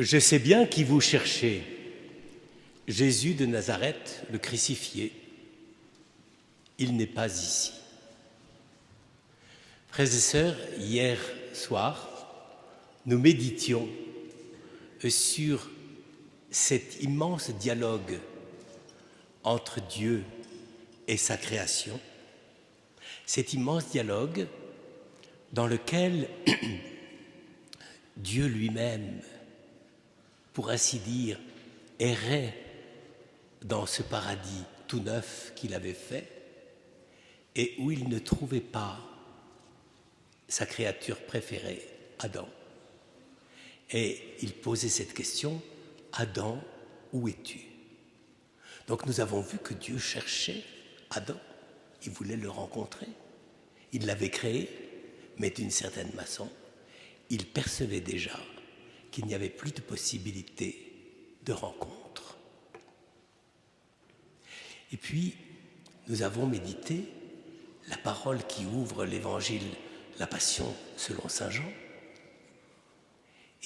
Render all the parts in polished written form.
Je sais bien qui vous cherchez, Jésus de Nazareth, le crucifié. Il n'est pas ici. Frères et sœurs, hier soir, nous méditions sur cet immense dialogue entre Dieu et sa création, cet immense dialogue dans lequel Dieu lui-même, pour ainsi dire, errait dans ce paradis tout neuf qu'il avait fait et où il ne trouvait pas sa créature préférée, Adam. Et il posait cette question, Adam, où es-tu? Donc nous avons vu que Dieu cherchait Adam, il voulait le rencontrer. Il l'avait créé, mais d'une certaine façon, il percevait déjà qu'il n'y avait plus de possibilité de rencontre. Et puis, nous avons médité la parole qui ouvre l'évangile, la Passion selon saint Jean.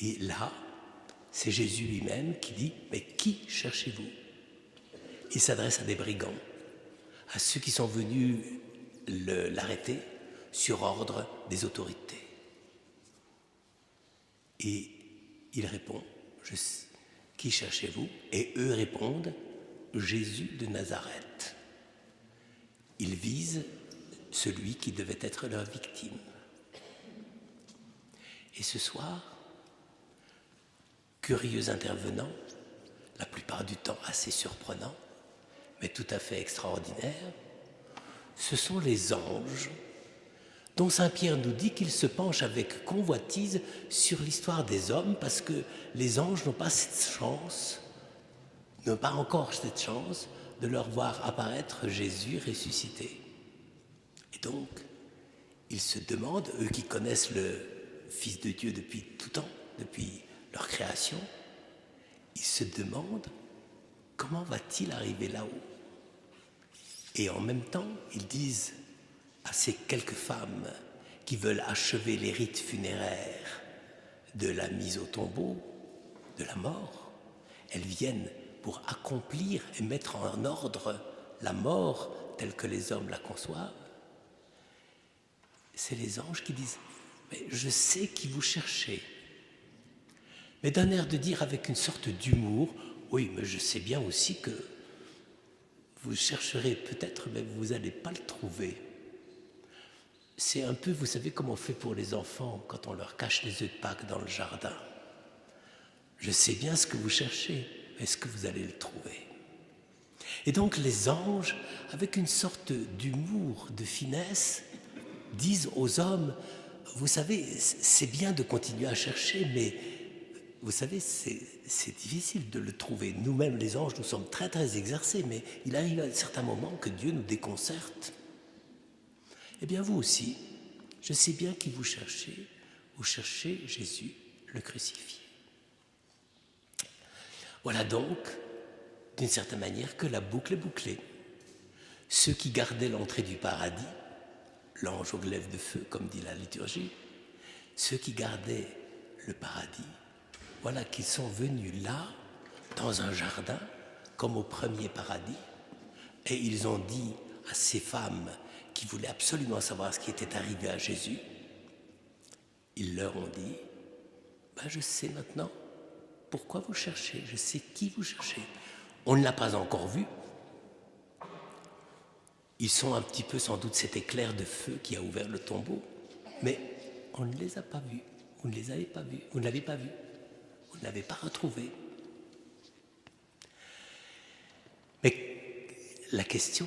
Et là, c'est Jésus lui-même qui dit « Mais qui cherchez-vous » Il s'adresse à des brigands, à ceux qui sont venus l'arrêter sur ordre des autorités. Et il répond « Qui cherchez-vous » Et eux répondent « Jésus de Nazareth ». Ils visent celui qui devait être leur victime. Et ce soir, curieux intervenant, la plupart du temps assez surprenant, mais tout à fait extraordinaire, ce sont les anges dont saint Pierre nous dit qu'ils se penchent avec convoitise sur l'histoire des hommes parce que les anges n'ont pas cette chance, n'ont pas encore cette chance de leur voir apparaître Jésus ressuscité. Et donc, ils se demandent, eux qui connaissent le Fils de Dieu depuis tout temps, depuis leur création, ils se demandent comment va-t-il arriver là-haut? Et en même temps, ils disent à ces quelques femmes qui veulent achever les rites funéraires de la mise au tombeau, de la mort, elles viennent pour accomplir et mettre en ordre la mort telle que les hommes la conçoivent. C'est les anges qui disent « Mais je sais qui vous cherchez ». Mais d'un air de dire avec une sorte d'humour « Oui, mais je sais bien aussi que vous chercherez peut-être, mais vous n'allez pas le trouver ». C'est un peu, vous savez, comme on fait pour les enfants quand on leur cache les œufs de Pâques dans le jardin. Je sais bien ce que vous cherchez, mais est-ce que vous allez le trouver? Et donc les anges, avec une sorte d'humour, de finesse, disent aux hommes, vous savez, c'est bien de continuer à chercher, mais vous savez, c'est difficile de le trouver. Nous-mêmes, les anges, nous sommes très, très exercés, mais il arrive à un certain moment que Dieu nous déconcerte. Eh bien, vous aussi, je sais bien qui vous cherchez Jésus, le crucifié. Voilà donc, d'une certaine manière, que la boucle est bouclée. Ceux qui gardaient l'entrée du paradis, l'ange aux glaives de feu, comme dit la liturgie, ceux qui gardaient le paradis, voilà qu'ils sont venus là, dans un jardin, comme au premier paradis, et ils ont dit à ces femmes qui voulaient absolument savoir ce qui était arrivé à Jésus, ils leur ont dit, je sais maintenant pourquoi vous cherchez, je sais qui vous cherchez. On ne l'a pas encore vu. Ils sont un petit peu sans doute cet éclair de feu qui a ouvert le tombeau, mais on ne les a pas vus, vous ne les avez pas vus, vous ne l'avez pas vu, vous ne l'avez pas retrouvé. Mais la question,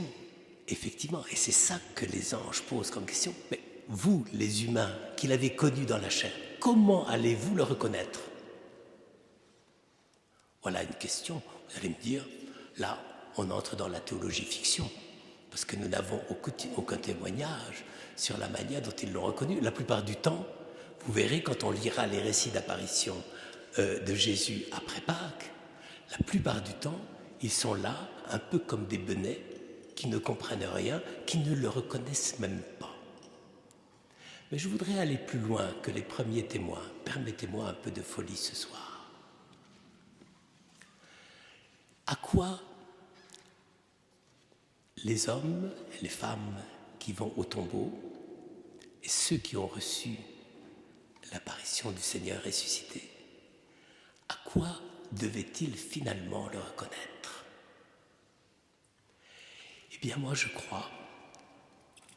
effectivement, et c'est ça que les anges posent comme question, mais vous, les humains, qui l'avez connu dans la chair, comment allez-vous le reconnaître? Voilà une question. Vous allez me dire, là, on entre dans la théologie fiction, parce que nous n'avons aucun témoignage sur la manière dont ils l'ont reconnu. La plupart du temps, vous verrez, quand on lira les récits d'apparition de Jésus après Pâques, la plupart du temps, ils sont là, un peu comme des benets, qui ne comprennent rien, qui ne le reconnaissent même pas. Mais je voudrais aller plus loin que les premiers témoins. Permettez-moi un peu de folie ce soir. À quoi les hommes et les femmes qui vont au tombeau et ceux qui ont reçu l'apparition du Seigneur ressuscité, à quoi devaient-ils finalement le reconnaître? Eh bien, moi, je crois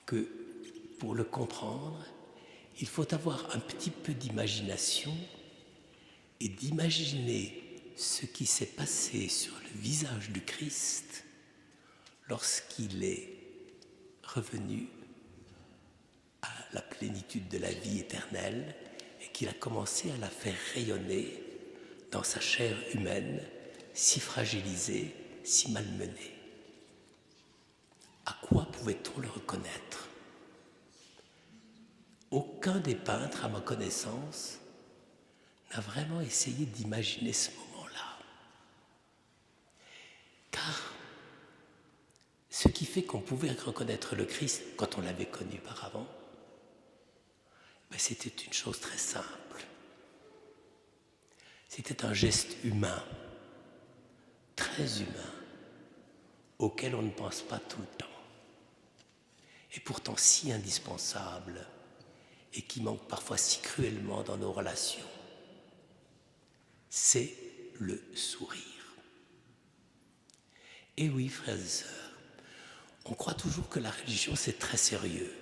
que pour le comprendre, il faut avoir un petit peu d'imagination et d'imaginer ce qui s'est passé sur le visage du Christ lorsqu'il est revenu à la plénitude de la vie éternelle et qu'il a commencé à la faire rayonner dans sa chair humaine, si fragilisée, si malmenée. À quoi pouvait-on le reconnaître? Aucun des peintres, à ma connaissance, n'a vraiment essayé d'imaginer ce moment-là. Car ce qui fait qu'on pouvait reconnaître le Christ quand on l'avait connu auparavant, c'était une chose très simple. C'était un geste humain, très humain, auquel on ne pense pas tout le temps, et pourtant si indispensable, et qui manque parfois si cruellement dans nos relations. C'est le sourire. Et oui, frères et sœurs, on croit toujours que la religion c'est très sérieux.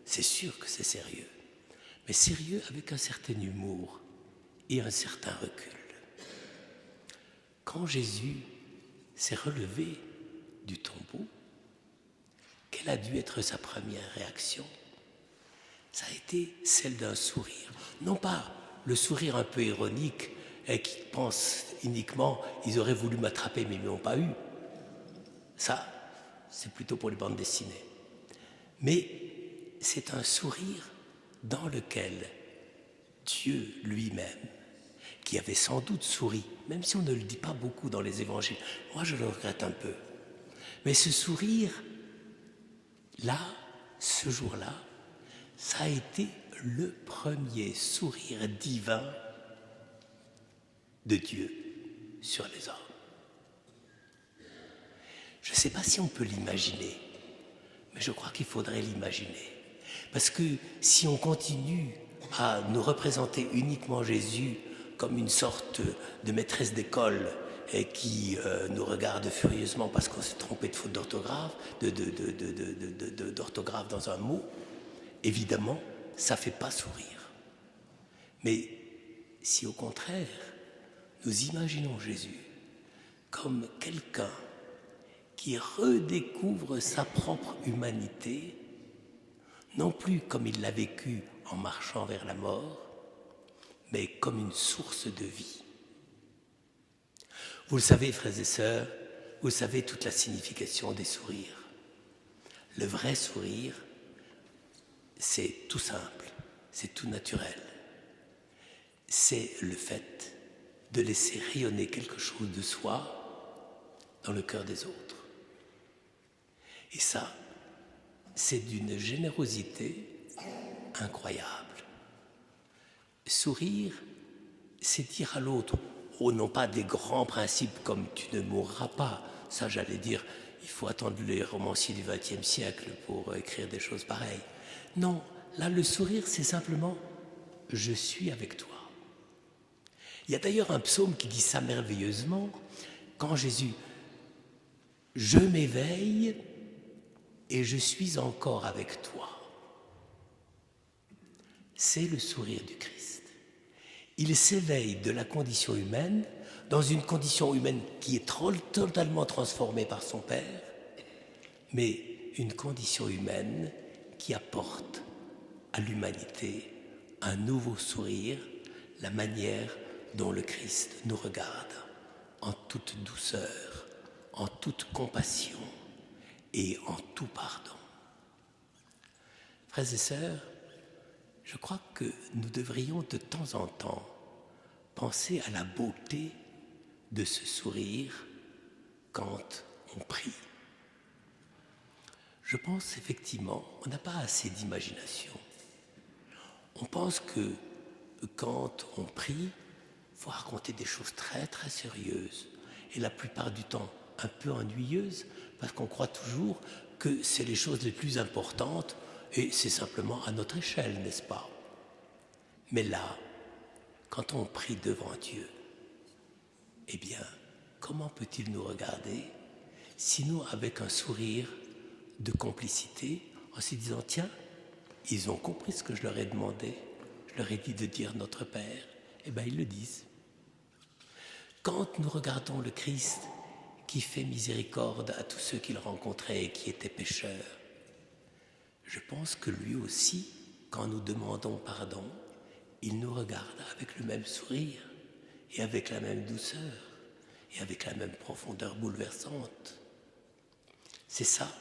C'est sûr que c'est sérieux, mais sérieux avec un certain humour et un certain recul. Quand Jésus s'est relevé du tombeau, quelle a dû être sa première réaction? Ça a été celle d'un sourire. Non pas le sourire un peu ironique et qui pense uniquement « ils auraient voulu m'attraper mais ils ne m'ont pas eu ». Ça, c'est plutôt pour les bandes dessinées. Mais c'est un sourire dans lequel Dieu lui-même, qui avait sans doute souri, même si on ne le dit pas beaucoup dans les évangiles, moi je le regrette un peu, mais ce sourire, là, ce jour-là, ça a été le premier sourire divin de Dieu sur les hommes. Je ne sais pas si on peut l'imaginer, mais je crois qu'il faudrait l'imaginer. Parce que si on continue à nous représenter uniquement Jésus comme une sorte de maîtresse d'école et qui nous regarde furieusement parce qu'on s'est trompé de faute d'orthographe, d'orthographe dans un mot, évidemment, ça ne fait pas sourire. Mais si au contraire, nous imaginons Jésus comme quelqu'un qui redécouvre sa propre humanité, non plus comme il l'a vécu en marchant vers la mort, mais comme une source de vie. Vous le savez, frères et sœurs, vous savez toute la signification des sourires. Le vrai sourire, c'est tout simple, c'est tout naturel. C'est le fait de laisser rayonner quelque chose de soi dans le cœur des autres. Et ça, c'est d'une générosité incroyable. Sourire, c'est dire à l'autre, oh non pas des grands principes comme tu ne mourras pas, ça j'allais dire, il faut attendre les romanciers du XXe siècle pour écrire des choses pareilles. Non, là le sourire c'est simplement, je suis avec toi. Il y a d'ailleurs un psaume qui dit ça merveilleusement, quand Jésus, je m'éveille et je suis encore avec toi. C'est le sourire du Christ. Il s'éveille de la condition humaine dans une condition humaine qui est totalement transformée par son Père, mais une condition humaine qui apporte à l'humanité un nouveau sourire, la manière dont le Christ nous regarde en toute douceur, en toute compassion et en tout pardon. Frères et sœurs, je crois que nous devrions de temps en temps penser à la beauté de ce sourire quand on prie. Je pense effectivement, on n'a pas assez d'imagination. On pense que quand on prie, il faut raconter des choses très très sérieuses. et la plupart du temps un peu ennuyeuses, parce qu'on croit toujours que c'est les choses les plus importantes et c'est simplement à notre échelle, n'est-ce pas? Mais là, quand on prie devant Dieu, eh bien, comment peut-il nous regarder, sinon avec un sourire de complicité, en se disant, tiens, ils ont compris ce que je leur ai demandé, je leur ai dit de dire notre Père, eh bien ils le disent. Quand nous regardons le Christ qui fait miséricorde à tous ceux qu'il rencontrait et qui étaient pécheurs, je pense que lui aussi, quand nous demandons pardon, il nous regarde avec le même sourire et avec la même douceur et avec la même profondeur bouleversante. C'est ça,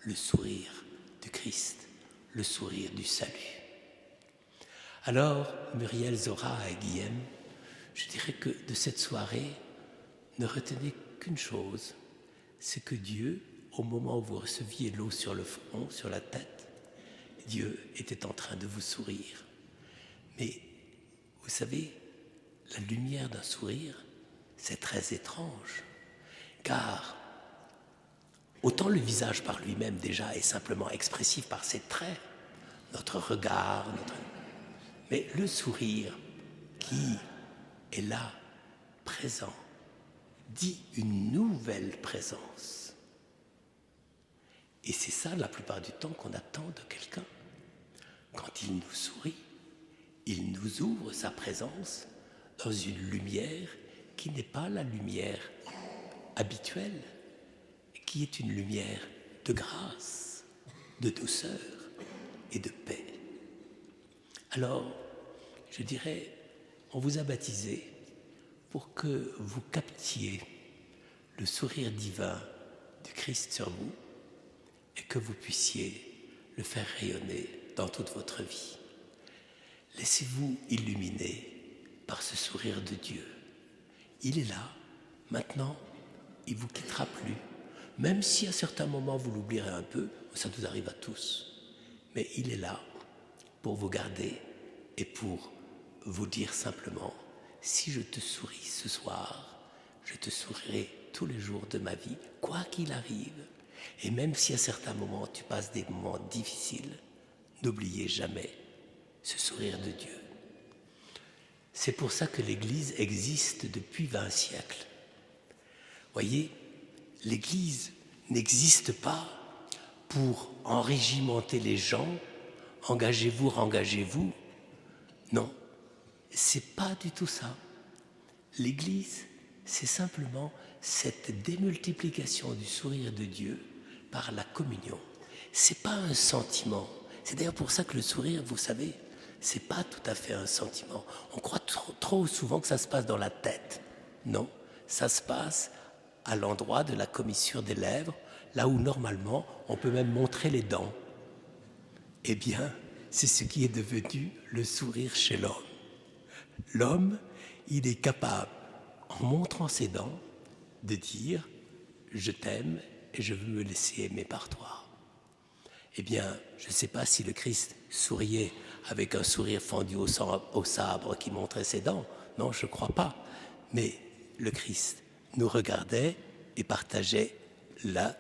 le sourire du Christ, le sourire du salut. Alors, Muriel, Zora et Guillaume, je dirais que de cette soirée, ne retenez qu'une chose, c'est que Dieu, au moment où vous receviez l'eau sur le front, sur la tête, Dieu était en train de vous sourire. Mais vous savez, la lumière d'un sourire, c'est très étrange, car autant le visage par lui-même déjà est simplement expressif par ses traits, notre regard, mais le sourire qui est là, présent, dit une nouvelle présence. Et c'est ça la plupart du temps qu'on attend de quelqu'un. Quand il nous sourit, il nous ouvre sa présence dans une lumière qui n'est pas la lumière habituelle, qui est une lumière de grâce, de douceur et de paix. Alors, je dirais, on vous a baptisé pour que vous captiez le sourire divin du Christ sur vous et que vous puissiez le faire rayonner dans toute votre vie. Laissez-vous illuminer par ce sourire de Dieu. Il est là, maintenant, il ne vous quittera plus. Même si à certains moments vous l'oublierez un peu, ça nous arrive à tous. Mais il est là pour vous garder et pour vous dire simplement, si je te souris ce soir, je te sourirai tous les jours de ma vie, quoi qu'il arrive. Et même si à certains moments tu passes des moments difficiles, n'oubliez jamais ce sourire de Dieu. C'est pour ça que l'Église existe depuis 20 siècles. Voyez, l'Église n'existe pas pour enrégimenter les gens, engagez-vous, rengagez-vous. Non, c'est pas du tout ça. L'Église, c'est simplement cette démultiplication du sourire de Dieu par la communion. C'est pas un sentiment. C'est d'ailleurs pour ça que le sourire, vous savez, c'est pas tout à fait un sentiment. On croit trop souvent que ça se passe dans la tête. Non, ça se passe à l'endroit de la commissure des lèvres, là où normalement on peut même montrer les dents. Eh bien, c'est ce qui est devenu le sourire chez l'homme. L'homme, il est capable, en montrant ses dents, de dire « je t'aime et je veux me laisser aimer par toi ». Eh bien, je ne sais pas si le Christ souriait avec un sourire fendu au sabre qui montrait ses dents. Non, je ne crois pas. Mais le Christ nous regardait et partageait la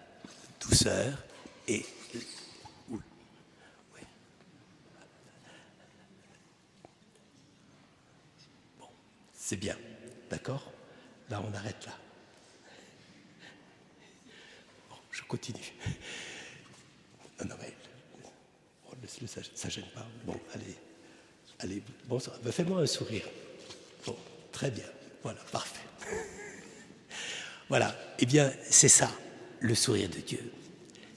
douceur et... Bon, c'est bien, d'accord? Là, on arrête là. Bon, je continue. Non, mais ça gêne pas. Bon, allez, bon, fais-moi un sourire. Bon, très bien, voilà, parfait. Voilà, eh bien, c'est ça, le sourire de Dieu.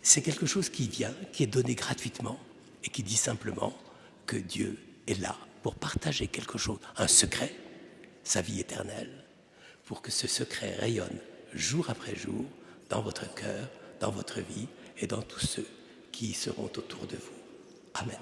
C'est quelque chose qui vient, qui est donné gratuitement et qui dit simplement que Dieu est là pour partager quelque chose, un secret, sa vie éternelle, pour que ce secret rayonne jour après jour dans votre cœur, dans votre vie et dans tous ceux qui seront autour de vous. Amen.